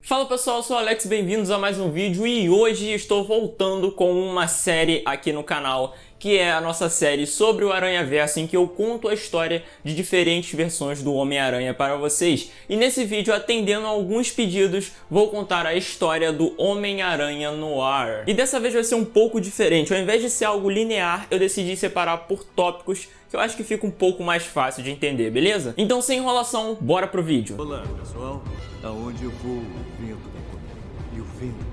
Fala pessoal, eu sou o Alex, bem-vindos a mais um vídeo e hoje estou voltando com uma série aqui no canal que é a nossa série sobre o Aranhaverso, em que eu conto a história de diferentes versões do Homem-Aranha para vocês. E nesse vídeo, atendendo a alguns pedidos, vou contar a história do Homem-Aranha Noir. E dessa vez vai ser um pouco diferente, ao invés de ser algo linear, eu decidi separar por tópicos, que eu acho que fica um pouco mais fácil de entender, beleza? Então sem enrolação, bora pro vídeo. Olá pessoal, aonde eu vou, o vento vai comigo, e o vento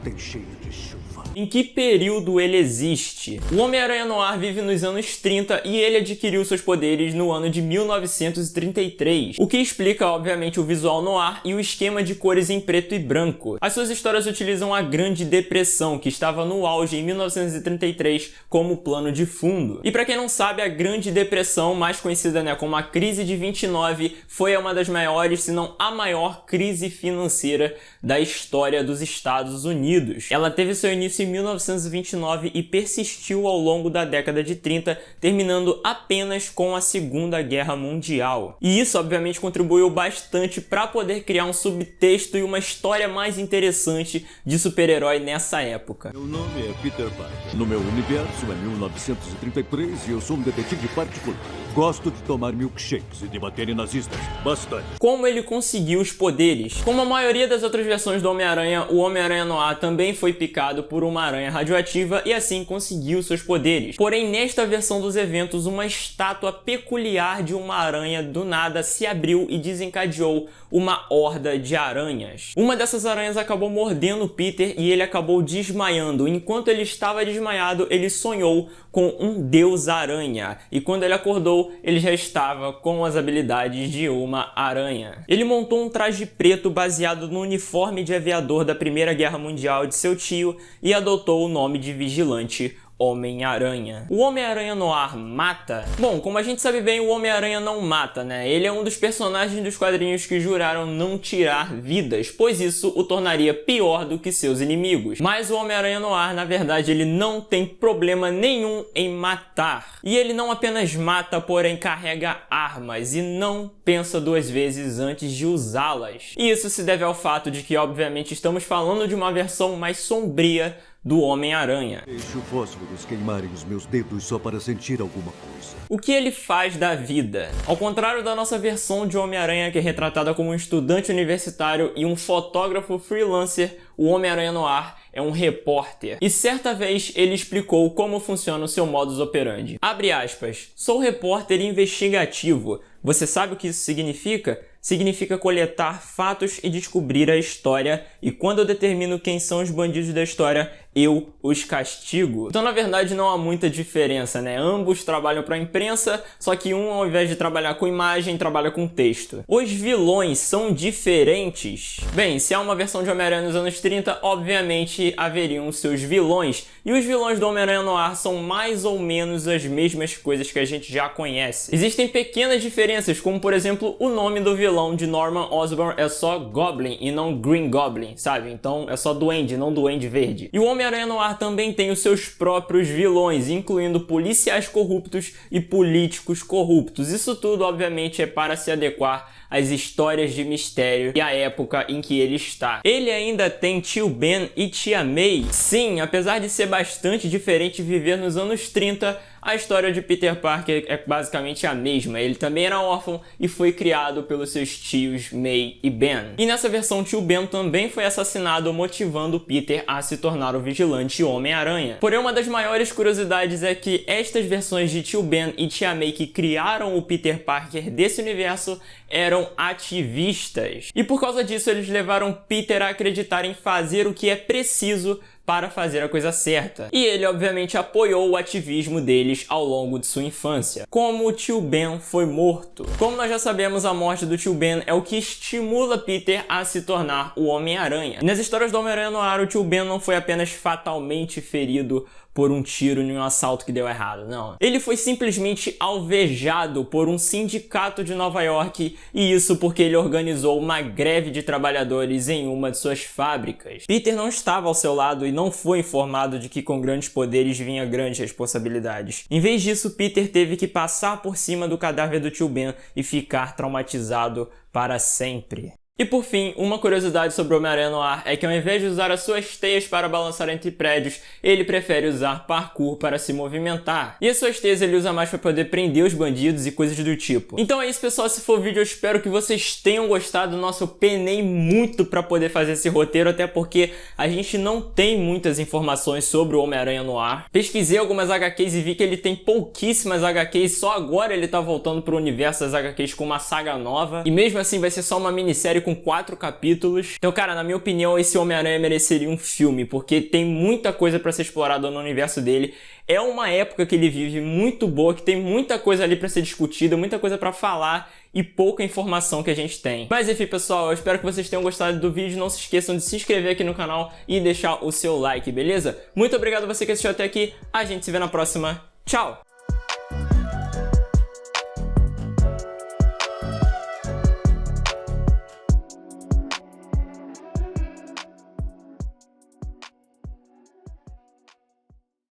tem cheiro de chuva. Em que período ele existe? O Homem-Aranha Noir vive nos anos 30 e ele adquiriu seus poderes no ano de 1933, o que explica obviamente o visual noir e o esquema de cores em preto e branco. As suas histórias utilizam a Grande Depressão, que estava no auge em 1933, como plano de fundo. E para quem não sabe, a Grande Depressão, mais conhecida como a Crise de 29, foi uma das maiores, se não a maior crise financeira da história dos Estados Unidos. Ela teve seu início em 1929 e persistiu ao longo da década de 30, terminando apenas com a Segunda Guerra Mundial. E isso obviamente contribuiu bastante para poder criar um subtexto e uma história mais interessante de super-herói nessa época. Meu nome é Peter Parker. No meu universo é 1933 e eu sou um detetive particular. Gosto de tomar milkshakes e de bater em nazistas. Bastante. Como ele conseguiu os poderes? Como a maioria das outras versões do Homem-Aranha, o Homem-Aranha Noir também foi picado por uma aranha radioativa e assim conseguiu seus poderes. Porém, nesta versão dos eventos, uma estátua peculiar de uma aranha do nada se abriu e desencadeou uma horda de aranhas. Uma dessas aranhas acabou mordendo Peter e ele acabou desmaiando. Enquanto ele estava desmaiado, ele sonhou com um deus-aranha. E quando ele acordou, ele já estava com as habilidades de uma aranha. Ele montou um traje preto baseado no uniforme de aviador da Primeira Guerra Mundial de seu tio e adotou o nome de Vigilante Homem-Aranha. O Homem-Aranha Noir mata? Bom, como a gente sabe bem, o Homem-Aranha não mata, né? Ele é um dos personagens dos quadrinhos que juraram não tirar vidas, pois isso o tornaria pior do que seus inimigos. Mas o Homem-Aranha Noir, na verdade, ele não tem problema nenhum em matar. E ele não apenas mata, porém carrega armas e não pensa duas vezes antes de usá-las. E isso se deve ao fato de que, obviamente, estamos falando de uma versão mais sombria do Homem-Aranha. Deixo fósforos queimarem os meus dedos só para sentir alguma coisa. O que ele faz da vida? Ao contrário da nossa versão de Homem-Aranha, que é retratada como um estudante universitário e um fotógrafo freelancer, o Homem-Aranha Noir é um repórter. E certa vez ele explicou como funciona o seu modus operandi. Abre aspas, sou repórter investigativo. Você sabe o que isso significa? Significa coletar fatos e descobrir a história, e quando eu determino quem são os bandidos da história, eu os castigo. Então, na verdade, não há muita diferença, né? Ambos trabalham para a imprensa, só que um, ao invés de trabalhar com imagem, trabalha com texto. Os vilões são diferentes? Bem, se há uma versão de Homem-Aranha nos anos 30, obviamente haveriam seus vilões, e os vilões do Homem-Aranha Noir são mais ou menos as mesmas coisas que a gente já conhece. Existem pequenas diferenças, como por exemplo, o nome do vilão de Norman Osborn é só Goblin e não Green Goblin, sabe? Então é só Duende, não Duende Verde. E o Homem-Aranha Noir também tem os seus próprios vilões, incluindo policiais corruptos e políticos corruptos. Isso tudo, obviamente, é para se adequar às histórias de mistério e à época em que ele está. Ele ainda tem tio Ben e tia May. Sim, apesar de ser bastante diferente viver nos anos 30, a história de Peter Parker é basicamente a mesma. Ele também era órfão e foi criado pelos seus tios May e Ben. E nessa versão, tio Ben também foi assassinado, motivando Peter a se tornar o Vigilante Homem-Aranha. Porém, uma das maiores curiosidades é que estas versões de tio Ben e tia May que criaram o Peter Parker desse universo eram ativistas. E por causa disso, eles levaram Peter a acreditar em fazer o que é preciso para fazer a coisa certa. E ele, obviamente, apoiou o ativismo deles ao longo de sua infância. Como o tio Ben foi morto? Como nós já sabemos, a morte do tio Ben é o que estimula Peter a se tornar o Homem-Aranha. Nas histórias do Homem-Aranha Noir, o tio Ben não foi apenas fatalmente ferido por um tiro em um assalto que deu errado, não. Ele foi simplesmente alvejado por um sindicato de Nova York, e isso porque ele organizou uma greve de trabalhadores em uma de suas fábricas. Peter não estava ao seu lado e não foi informado de que com grandes poderes vinha grandes responsabilidades. Em vez disso, Peter teve que passar por cima do cadáver do tio Ben e ficar traumatizado para sempre. E por fim, uma curiosidade sobre o Homem-Aranha no ar é que ao invés de usar as suas teias para balançar entre prédios, ele prefere usar parkour para se movimentar. E as suas teias ele usa mais para poder prender os bandidos e coisas do tipo. Então é isso, pessoal, se for o vídeo eu espero que vocês tenham gostado. Nossa, eu penei muito para poder fazer esse roteiro, até porque a gente não tem muitas informações sobre o Homem-Aranha no ar. Pesquisei algumas HQs e vi que ele tem pouquíssimas HQs, só agora ele tá voltando pro universo das HQs com uma saga nova. E mesmo assim vai ser só uma minissérie com 4 capítulos. Então, cara, na minha opinião, esse Homem-Aranha mereceria um filme, porque tem muita coisa pra ser explorada no universo dele. É uma época que ele vive muito boa, que tem muita coisa ali pra ser discutida, muita coisa pra falar e pouca informação que a gente tem. Mas enfim, pessoal, eu espero que vocês tenham gostado do vídeo. Não se esqueçam de se inscrever aqui no canal e deixar o seu like, beleza? Muito obrigado a você que assistiu até aqui. A gente se vê na próxima. Tchau!